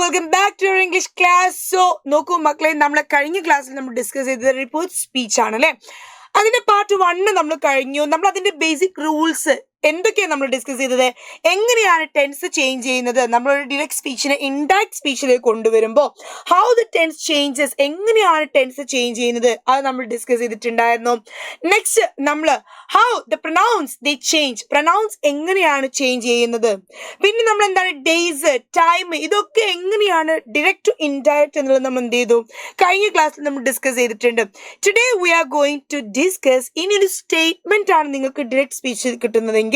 welcome back to our English class. So, നോക്കൂ മക്കളെ നമ്മൾ കഴിഞ്ഞ ക്ലാസ്സിൽ നമ്മൾ ഡിസ്കസ് ചെയ്തത് റിപ്പോർട്ട് സ്പീച്ച് ആണ് അല്ലേ. അതിന്റെ പാർട്ട് 1 നമ്മൾ കഴിഞ്ഞു. നമ്മൾ അതിന്റെ ബേസിക് റൂൾസ് എന്തൊക്കെയാണ് നമ്മൾ ഡിസ്കസ് ചെയ്തത്, എങ്ങനെയാണ് ടെൻസ് ചേഞ്ച് ചെയ്യുന്നത്, നമ്മളൊരു ഡിറക്റ്റ് സ്പീച്ചിനെ ഇൻഡയറക്റ്റ് സ്പീച്ചിലേക്ക് കൊണ്ടുവരുമ്പോൾ ഹൗ ദ ടെൻസ് ചേഞ്ചസ്, എങ്ങനെയാണ് ടെൻസ് ചേഞ്ച് ചെയ്യുന്നത്, അത് നമ്മൾ ഡിസ്കസ് ചെയ്തിട്ടുണ്ടായിരുന്നു. നെക്സ്റ്റ് നമ്മൾ how the pronouns they change, pronouns എങ്ങനെയാണ് ചേഞ്ച് ചെയ്യുന്നത്, പിന്നെ നമ്മൾ എന്താണ് ഡേയ്സ്, ടൈം, ഇതൊക്കെ എങ്ങനെയാണ് ഡിറക്റ്റ് ടു ഇൻഡയറക്റ്റ് എന്നുള്ളത് നമ്മൾ എന്ത് ചെയ്തു, കഴിഞ്ഞ ക്ലാസ്സിൽ നമ്മൾ ഡിസ്കസ് ചെയ്തിട്ടുണ്ട്. Today we are going to discuss, ഇനി ഒരു സ്റ്റേറ്റ്മെന്റ് ആണ് നിങ്ങൾക്ക് ഡിറക്റ്റ് സ്പീച്ച് കിട്ടുന്നതെങ്കിൽ,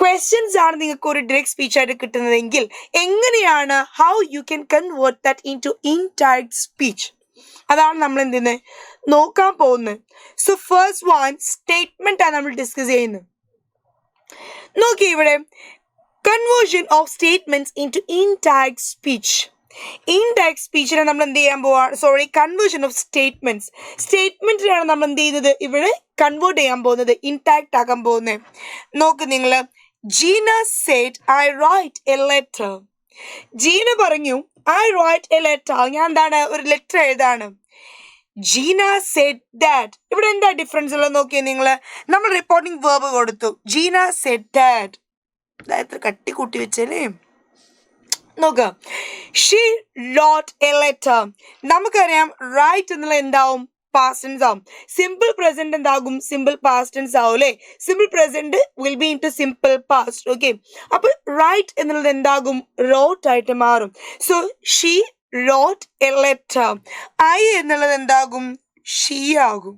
ക്വസ്റ്റ്യൻസ് ആണ് നിങ്ങൾക്ക് ഒരു ഡിറക്റ്റ് സ്പീച്ച് ആയിട്ട് കിട്ടുന്നതെങ്കിൽ, എങ്ങനെയാണ് how you can convert that into indirect speech, അതാണ് നമ്മൾ എന്തെന്ന് നോക്കാൻ പോകുന്നത്. സോ ഫസ്റ്റ് വൺ സ്റ്റേറ്റ്മെന്റ് ആണ് നമ്മൾ ഡിസ്കസ് ചെയ്യുന്നത്. നോക്കി ഇവിടെ conversion of statements into indirect speech. Indirect സ്പീച്ചിനെ നമ്മൾ എന്ത് ചെയ്യാൻ പോവാണ്, കൺവേർഷൻ ഓഫ് സ്റ്റേറ്റ്മെന്റിനാണ് നമ്മൾ എന്ത് ചെയ്യുന്നത്, ഇവിടെ കൺവേർട്ട് ചെയ്യാൻ പോകുന്നത്, ഇൻഡയറക്റ്റ് ആക്കാൻ പോകുന്നത്. നോക്ക് നിങ്ങൾ, Gina said I write a letter. Gina പറഞ്ഞു ഐ റൈറ്റ് എ ലെറ്റർ, ഞാൻ എന്താണ് ഒരു ലെറ്റർ എഴുതാണ്. ജീന സെഡ് ദാറ്റ്, ഇവിടെ എന്താ ഡിഫറൻസ് ഉള്ളത് നോക്കിയേ നിങ്ങൾ, നമ്മൾ റിപ്പോർട്ടിംഗ് വേർബ് കൊടുത്തു, ജീന സെഡ് ദാറ്റ്, എത്ര കട്ടി കൂട്ടി വെച്ചല്ലേ. നോക്കുക, ഷീ റോട്ട് എ ലെറ്റർ, നമുക്കറിയാം റൈറ്റ് എന്നുള്ള എന്താവും, പാസ്റ്റ് ടെൻസ് ആവും. സിമ്പിൾ പ്രസന്റ് എന്താകും, സിമ്പിൾ പാസ്റ്റ് ടെൻസ് ആവും അല്ലേ. Simple present will be into simple past. Okay, അപ്പൊ റൈറ്റ് എന്നുള്ളത് എന്താകും, റോട്ട് ആയിട്ട് മാറും. So she wrote a letter, I എന്നുള്ളത് എന്താകും, ഷീ ആകും.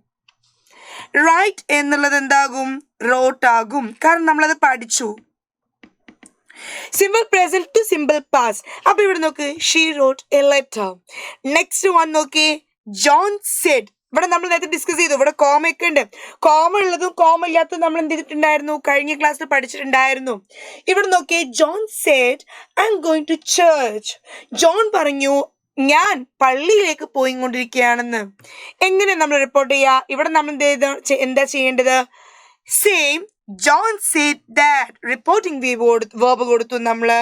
റൈറ്റ് എന്നുള്ളത് എന്താകും, റോട്ട് ആകും, കാരണം നമ്മളത് പഠിച്ചു. Simple present to simple past. അപ്പൊ ഇവിടെ നോക്ക്, she wrote a letter. Next one നോക്കി, ജോൺ സെഡ്, ഇവിടെ നമ്മൾ നേരത്തെ ഡിസ്കസ് ചെയ്തു, ഇവിടെ കോമ ഒക്കെ ഉണ്ട്. കോമ ഉള്ളതും കോമ ഇല്ലാത്തതും നമ്മൾ എന്ത് ചെയ്തിട്ടുണ്ടായിരുന്നു, കഴിഞ്ഞ ക്ലാസ്സിൽ പഠിച്ചിട്ടുണ്ടായിരുന്നു. ഇവിടെ നോക്കിയേ, John said I am going to church. ജോൺ പറഞ്ഞു ഞാൻ പള്ളിയിലേക്ക് പോയിക്കൊണ്ടിരിക്കുകയാണെന്ന്. എങ്ങനെ നമ്മൾ റിപ്പോർട്ട് ചെയ്യുക, ഇവിടെ നമ്മൾ എന്താ ചെയ്യേണ്ടത്, same John said that, reporting verb കൊടുത്തു നമ്മള്.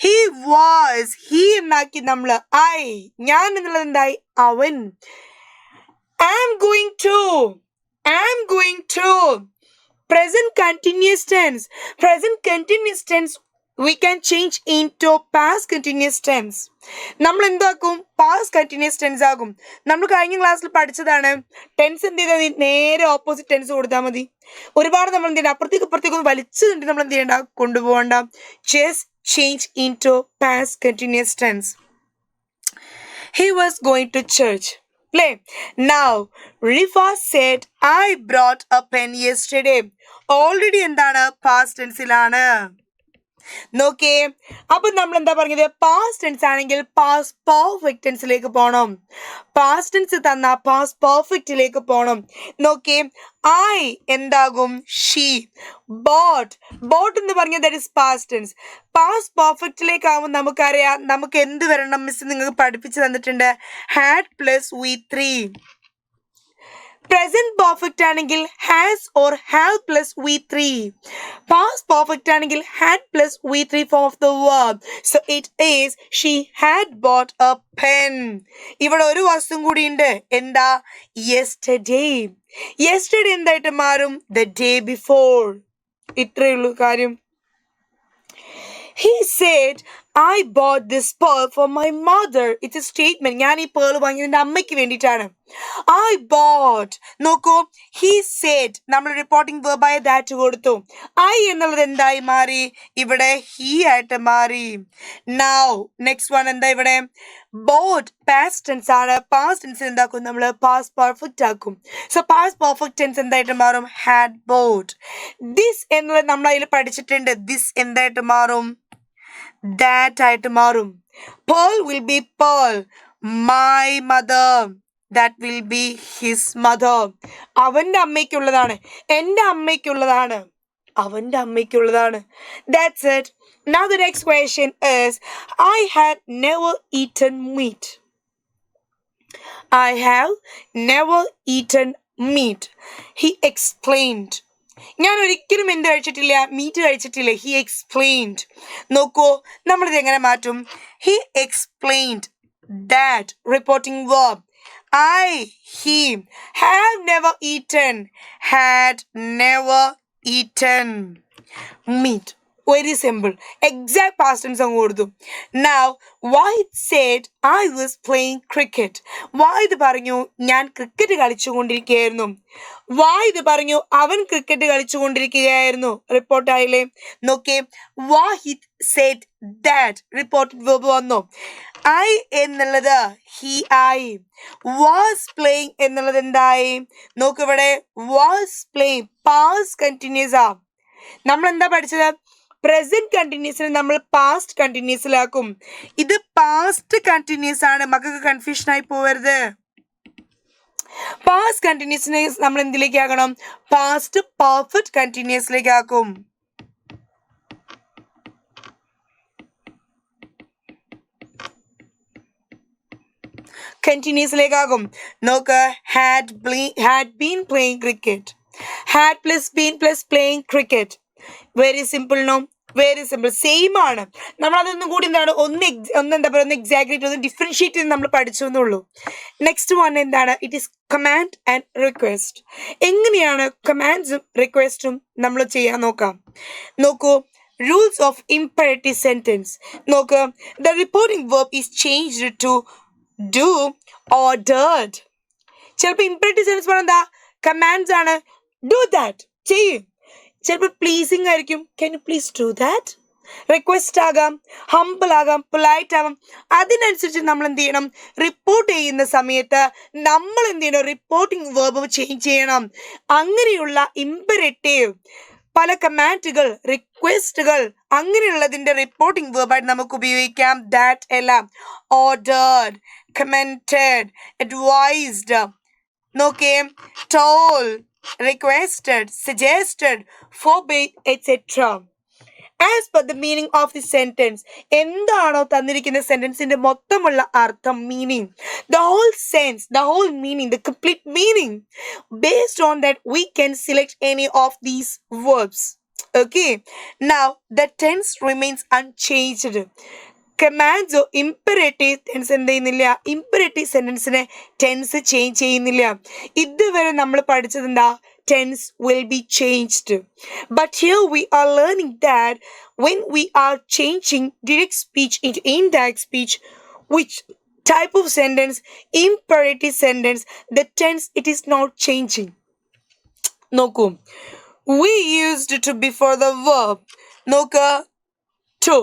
ഹി വാസ്, ഹി എന്നാക്കി നമ്മള് ഐ, ഞാൻ എന്നുള്ളത് എന്തായി, അവൻ. I am going to, present continuous tense. Present continuous tense we can change into past continuous tense. നമ്മൾ എന്താക്കും, past continuous tense ആകും. നമ്മൾ കഴിഞ്ഞ ക്ലാസ്സിൽ പഠിച്ചതാണ്, ടെൻസ് എന്ത് ചെയ്താൽ നേരെ ഓപ്പോസിറ്റ് ടെൻസ് കൊടുത്താൽ മതി. ഒരുപാട് നമ്മൾ എന്ത് ചെയ്യണം, അപ്പുറത്തേക്ക് വലിച്ചു നിന്നിട്ട് നമ്മൾ എന്ത് ചെയ്യണ്ട, കൊണ്ടുപോകണ്ട. just change into past continuous tense. He was going to church. Play. Now, Rifa said, I brought a pen yesterday. Already എന്താണ്, past tenseലാണ്. നോക്കേ, അപ്പൊ നമ്മൾ എന്താ പറഞ്ഞത്, പാസ്റ്റ് ടെൻസ് ആണെങ്കിൽ പാസ്റ്റ് പെർഫെക്റ്റ് ടെൻസിലേക്ക് പോകണം. പാസ്റ്റ് ടെൻസ് തന്ന പാസ്റ്റ് പെർഫെക്റ്റിലേക്ക് പോകണം. നോക്കേ, ഐ എന്താകും, ഷീ. ബോട്ട് എന്ന് പറഞ്ഞാൽ that is past tense. Past പെർഫെക്റ്റിലേക്ക് ആവുമ്പോൾ നമുക്കറിയാം, നമുക്ക് എന്ത് വരണം, മിസ് നിങ്ങൾക്ക് പഠിപ്പിച്ചു തന്നിട്ടുണ്ട്, had plus V3. Present perfect ആണെങ്കിൽ has or have plus V3. Past perfect ആണെങ്കിൽ had plus V3 form of the verb. So it is she had bought a pen. ഇവിടെ ഒരു വസ്തുവും കൂടി ഉണ്ട്, എന്താ, yesterday. yesterday എന്തായിട്ട് മാറും, the day before. ഇത്രയേ ഉള്ളൂ കാര്യം. He said, I bought this pearl for my mother. It's a statement. ഞാൻ ഈ പേൾ വാങ്ങിയത് എൻ്റെ അമ്മയ്ക്ക് വേണ്ടിയിട്ടാണ്. I bought. നോക്കൂ, he said, നമ്മൾ റിപ്പോർട്ടിംഗ് വേർബായ ദാറ്റ് കൊടുത്തു. I എന്നുള്ളത് എന്തായി മാറി, ഇവിടെ he ആയിട്ട് മാറി. Now, next one എന്താ ഇവിടെ, bought past tense ആണ്. past tense എന്താക്കും, നമ്മൾ past perfect ആക്കും. So past perfect tense എന്തായിട്ട് മാറും, had bought. This എന്നുള്ളത് നമ്മൾ അതിൽ പഠിച്ചിട്ടുണ്ട്, this എന്തായിട്ട് മാറും, that ആയിട്ട് മാറും. Pearl will be pearl. My mother, that will be his mother. അവന്റെ അമ്മയ്ക്കുള്ളതാണ്, എൻ്റെ അമ്മയ്ക്കുള്ളതാണ്, അവന്റെ അമ്മയ്ക്കുള്ളതാണ്. That's it. Now the next question is, I had never eaten meat. I have never eaten meat. He explained. ഞാൻ ഒരിക്കലും എന്ത് കഴിച്ചിട്ടില്ല, meet കഴിച്ചിട്ടില്ല. He explained. നോക്കൂ, നമ്മളിത് എങ്ങനെ മാറ്റും? He explained that reporting verb. I, he, have never eaten, had never eaten meat. Very simple. Exact past tense അങ്ങ് കൊടുത്തു. Now, White said I was playing cricket. White പറഞ്ഞു ഞാൻ ക്രിക്കറ്റ് കളിച്ചുകൊണ്ടിരിക്കുകയായിരുന്നു. White പറഞ്ഞു അവൻ ക്രിക്കറ്റ് കളിച്ചുകൊണ്ടിരിക്കുകയായിരുന്നു. റിപ്പോർട്ടായില്ലേ? നോക്കേ, White said that reported verb വന്നു. I എന്നുള്ളത് he ആയി. Was playing എന്നുള്ളത് എന്തായി? നോക്ക്, ഇവിടെ was playing past continuous ആ. നമ്മൾ എന്താ പഠിച്ചത്? പ്രസന്റ് കണ്ടിന്യൂസിനെ നമ്മൾ പാസ്റ്റ് കണ്ടിന്യൂസിലാക്കും. ഇത് പാസ്റ്റ് കണ്ടിന്യൂസ് ആണ്, മക്കൾക്ക് കൺഫ്യൂഷൻ ആയി പോവരുത്. പാസ്റ്റ് കണ്ടിന്യൂസിനെ നമ്മൾ എന്തിലേക്ക് ആക്കണം? പാസ്റ്റ് പെർഫെക്റ്റ് കണ്ടിന്യൂസിലേക്ക് ആക്കും. കണ്ടിന്യൂസിലേക്കാകും. നോക്ക്, had been playing cricket. Had plus been plus playing cricket. Very simple. No, very simple. Same ആണ്. നമ്മൾ അതൊന്നും കൂടി എന്താണ് ഒന്ന് എന്താ പറയുക, ഒന്ന് എക്സാഗ്രേറ്റ്, ഒന്ന് ഡിഫറൻഷിയേറ്റ് ചെയ്ത് നമ്മൾ പഠിച്ചു എന്നുള്ളൂ. നെക്സ്റ്റ് വൺ എന്താണ്? It is command and request. എങ്ങനെയാണ് കമാൻഡ്സും റിക്വസ്റ്റും നമ്മൾ ചെയ്യാൻ നോക്കാം. നോക്കൂ, റൂൾസ് ഓഫ് ഇംപെറേറ്റീവ് സെന്റൻസ്. നോക്ക്, the reporting verb is changed to do ordered. ചിലപ്പോൾ ഇംപെറേറ്റീവ് സെന്റൻസ് പറഞ്ഞാൽ എന്താ? കമാൻഡ്സ് ആണ്. ഡു ദാറ്റ്, ചെയ്യും. ചിലപ്പോൾ പ്ലീസിങ് ആയിരിക്കും. Can you please do that? Request ആകാം, ഹംബിൾ ആകാം, പൊലൈറ്റ് ആകാം. അതിനനുസരിച്ച് നമ്മൾ എന്ത് ചെയ്യണം? റിപ്പോർട്ട് ചെയ്യുന്ന സമയത്ത് നമ്മൾ എന്ത് ചെയ്യണം? റിപ്പോർട്ടിംഗ് verb ചേഞ്ച് ചെയ്യണം. അങ്ങനെയുള്ള ഇംപെറേറ്റീവ് പല കമാൻഡുകൾ, റിക്വസ്റ്റുകൾ, അങ്ങനെയുള്ളതിന്റെ റിപ്പോർട്ടിംഗ് verb ആയിട്ട് നമുക്ക് ഉപയോഗിക്കാം. ദാറ്റ് എല്ലാം ഓർഡേർഡ്, കമൻറ്റഡ്, അഡ്വൈസ്ഡ്, നോക്കേ, told, requested, suggested, forbade, etc. As per the meaning of the sentence. എന്താണോ തന്നിരിക്കുന്ന സെന്റൻസിന്റെ മൊത്തമുള്ള അർത്ഥം, meaning, the whole sense, the whole meaning, the complete meaning. Based on that, we can select any of these verbs. Okay. Now, the tense remains unchanged. കമാൻഡ്സോ imperative tense എന്ത് ചെയ്യുന്നില്ല? Imperative സെന്റൻസിനെ tense change ചെയ്യുന്നില്ല. ഇതുവരെ നമ്മൾ പഠിച്ചത് എന്താ? Tense will be changed. But here we are learning that when we are changing direct speech into indirect speech, which type of sentence? Imperative sentence. The tense, it is not changing. നോക്കൂ, we used to before the verb. നോക്ക്, to.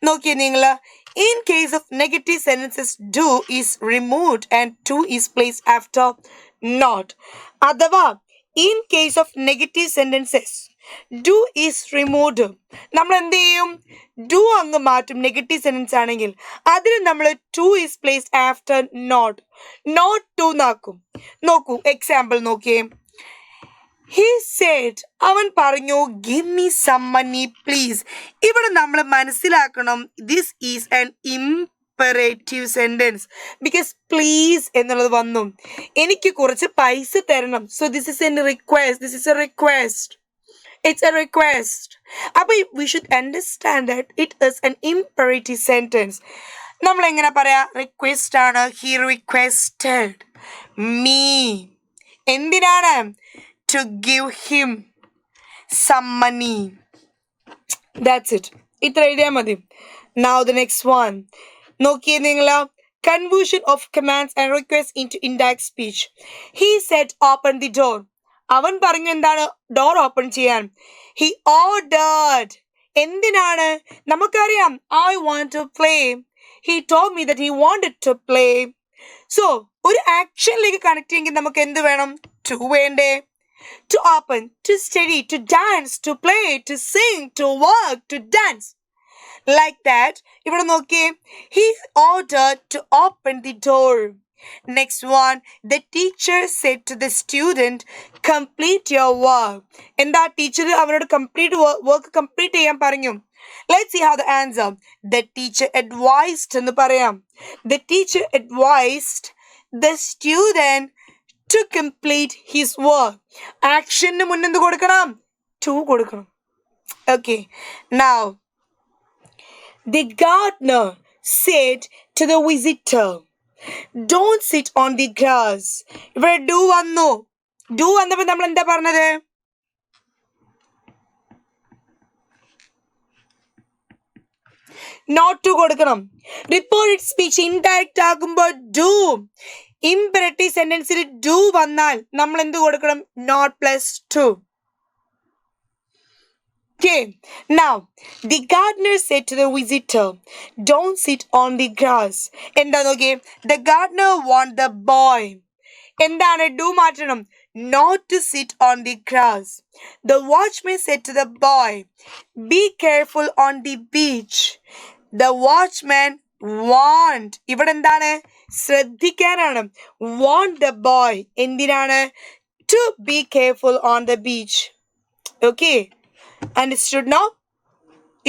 നോക്കിയേ നിങ്ങൾ, in case of negative sentences, do is removed and to is placed after not. അഥവാ in case of negative sentences, do is removed. നമ്മൾ എന്ത് ചെയ്യും? do അങ്ങ് മാറ്റും. നെഗറ്റീവ് സെന്റൻസ് ആണെങ്കിൽ അതിന് നമ്മൾ to is placed after not. not to നാക്കും. നോക്കൂ, എക്സാമ്പിൾ നോക്കിയേ. He said, അവൻ പറഞ്ഞു, give me some money please. ഇവിടെ നമ്മൾ മനസ്സിലാക്കണം, this is an imperative sentence because please എന്നുള്ളത് വന്നു. എനിക്ക് കുറച്ച് പൈസ തരണം. So this is a request. This is a request. It's a request. അപ്പോൾ we should understand that it is an imperative sentence. നമ്മൾ എങ്ങനെ പറയാ? റിക്വസ്റ്റ് ആണ്. He requested me. എന്തിനാണ്? To give him some money. That's it. ഇത്ര എഴുതിയാൽ മതി. Now the next one. നോക്കിയേ നിങ്ങൾ, conversion of commands and requests into indirect speech. He said open the door. അവൻ പറഞ്ഞു എന്താണ്? ഡോർ ഓപ്പൺ ചെയ്യാൻ. He ordered. എന്തിനാണ്? നമുക്കറിയാം, I want to play. He told me that he wanted to play. So ഒരു ആക്ഷനിലേക്ക് connect ചെയ്യെങ്കിൽ നമുക്ക് എന്ത് വേണം? to വേണ്ടേ? To open, to study, to dance, to play, to sing, to work, to dance. Like that. ഇവിടെ നോക്കിയേ, he ordered to open the door. Next one, the teacher said to the student, complete your work. എന്താ teacher അവനോട് work complete ചെയ്യാൻ പറഞ്ഞു. Let's see how the answer. The teacher advised എന്ന് പറയാം. The teacher advised the student to complete his work. ആക്ഷന് മുന്നെന്ത് കൊടുക്കണം? to കൊടുക്കണം. Okay, now the gardener said to the visitor, don't sit on the grass. ഇവിടെ do വന്നു. do വന്നപ്പോൾ നമ്മൾ എന്താ പറഞ്ഞത്? not to കൊടുക്കണം. reported speech indirect ആകുമ്പോൾ do. imperative sentenceൽ do വന്നാൽ നമ്മൾ എന്ത് കൊടുക്കണം? not plus to. Okay, now the gardener said to the visitor, don't sit on the grass. എന്താ നോക്കിയേ? the gardener warned the boy. എന്താണ്? do മാറ്റണം. not to sit on the grass. The watchman said to the boy, be careful on the beach. The watchman warned. ഇവിടെ എന്താണ്? ശ്രദ്ധിക്കാനാണ്. warned the boy. എന്തിനാണ്? to be careful on the beach. Okay, understood now?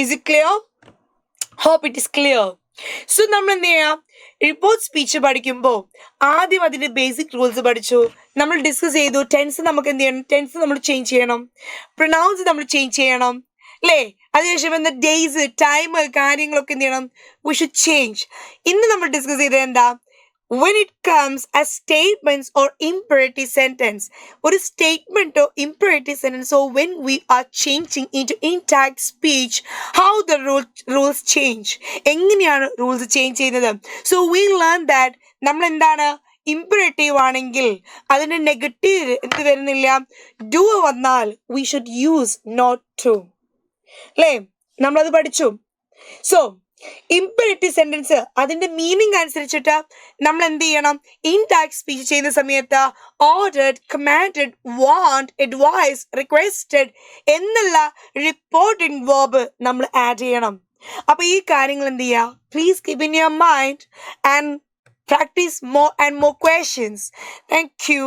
Is it clear? Hope it is clear. So നമ്മൾ എന്ത് ചെയ്യാം? Report speech പഠിക്കുമ്പോൾ ആദ്യം അതിന്റെ basic rules പഠിച്ചു. നമ്മൾ ഡിസ്കസ് ചെയ്തു. ടെൻസ് നമുക്ക് എന്ത് ചെയ്യണം? ടെൻസ് നമ്മൾ ചേഞ്ച് ചെയ്യണം. പ്രൊനൗൺസ് നമ്മൾ ചേഞ്ച് ചെയ്യണം, അല്ലേ? അതിനുശേഷം എന്താ? ഡേയ്സ്, ടൈം, കാര്യങ്ങളൊക്കെ എന്ത് ചെയ്യണം? We should change. ഇന്ന് നമ്മൾ ഡിസ്കസ് ചെയ്തത് എന്താ? when it comes as statements or imperative sentence, or a statement or imperative sentence, so when we are changing into intact speech, how the rules change. എങ്ങനെയാണ് rules change ചെയ്യുന്നത്? So we learn that നമ്മൾ എന്താണ്? imperative ആണെങ്കിൽ അതിന്റെ negative എന്ത് വരുന്നില്ല? do വന്നാൽ we should use not to. അല്ലേ? നമ്മളത് പഠിച്ചു. So imperative sentence അതിന്റെ മീനിങ് അനുസരിച്ചിട്ട് നമ്മൾ എന്ത് ചെയ്യണം? intact സ്പീച്ച് ചെയ്യുന്ന സമയത്ത് ordered, commanded, warned, advised, requested എന്നുള്ള റിപ്പോർട്ടിംഗ് verb നമ്മൾ ആഡ് ചെയ്യണം. അപ്പൊ ഈ കാര്യങ്ങൾ എന്ത് ചെയ്യുക? Please keep in your mind and practice more and more questions. Thank you.